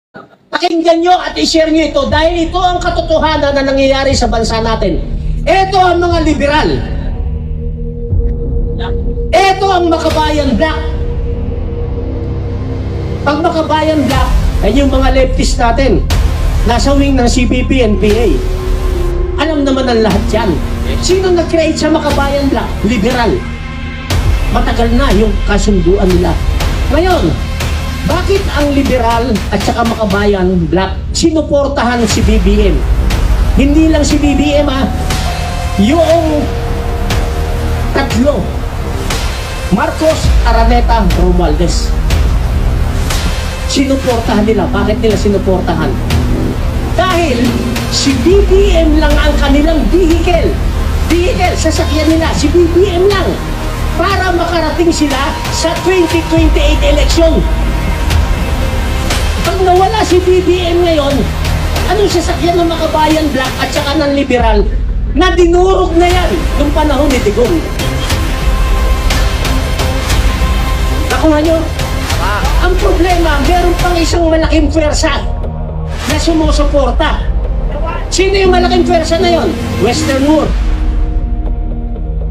Pakinggan nyo at i-share nyo ito dahil ito ang katotohanan na nangyayari sa bansa natin. Ito ang mga liberal. Ito ang Makabayan Black. Pag Makabayan Black, ay yung mga leftist natin. Nasa wing ng CPP and PA. Alam naman ang lahat yan. Sino nag-create sa Makabayan Black? Liberal. Matagal na yung kasunduan nila. Ngayon, bakit ang liberal at saka Makabayan Black sinuportahan si BBM? Hindi lang si BBM yung tatlo. Marcos, Araneta, Romualdez. Sinuportahan nila. Bakit nila sinuportahan? Dahil si BBM lang ang kanilang vehicle. Vehicle, sasakyan nila. Si BBM lang. Para makarating sila sa 2028 election. Pag nawala si BBM ngayon, anong sasakyan ng Makabayan Black at saka ng liberal na dinurog na yan nung panahon ni Digong? Nakuha nyo? Ang problema, meron pang isang malaking pwersa na sumusuporta. Sino yung malaking pwersa na yon? Western World.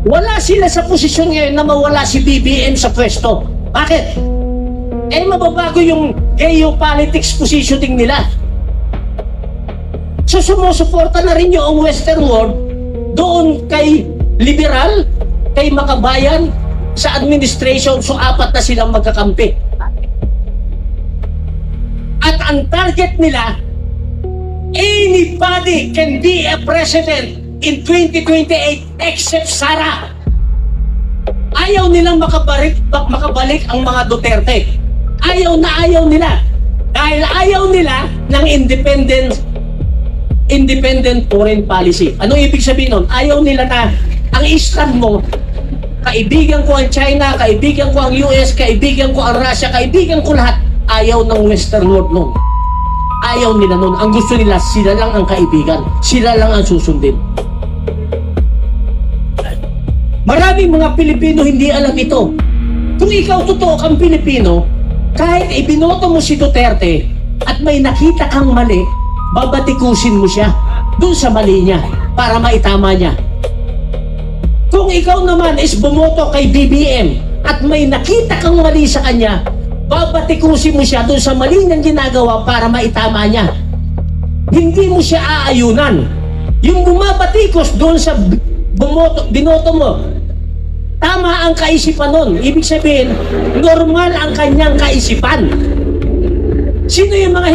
Wala sila sa posisyon ngayon na mawala si BBM sa pwesto. Bakit? Mababago yung geopolitics positioning nila. So sumusuporta na rin yung Western World doon kay liberal, kay Makabayan, sa administration. So apat na silang magkakampi. At ang target nila, anybody can be a president in 2028 except Sara. Ayaw nilang makabalik ang mga Duterte. Ayaw nila. Dahil ayaw nila ng independent foreign policy. Anong ibig sabihin nun? Ayaw nila na ang stand mo, kaibigan ko ang China, kaibigan ko ang US, kaibigan ko ang Russia, kaibigan ko lahat. Ayaw ng Western World nun. Ayaw nila nun. Ang gusto nila, sila lang ang kaibigan. Sila lang ang susundin. Maraming mga Pilipino hindi alam ito. Kung ikaw totoo kang Pilipino, kahit ibinoto mo si Duterte at may nakita kang mali, babatikusin mo siya dun sa mali niya para maitama niya. Kung ikaw naman is bumoto kay BBM at may nakita kang mali sa kanya, babatikusin mo siya dun sa mali niyang ginagawa para maitama niya. Hindi mo siya aayunan. Yung bumabatikos dun sa binoto mo, tama ang kaisipan nun. Ibig sabihin, normal ang kanyang kaisipan. Sino yung mga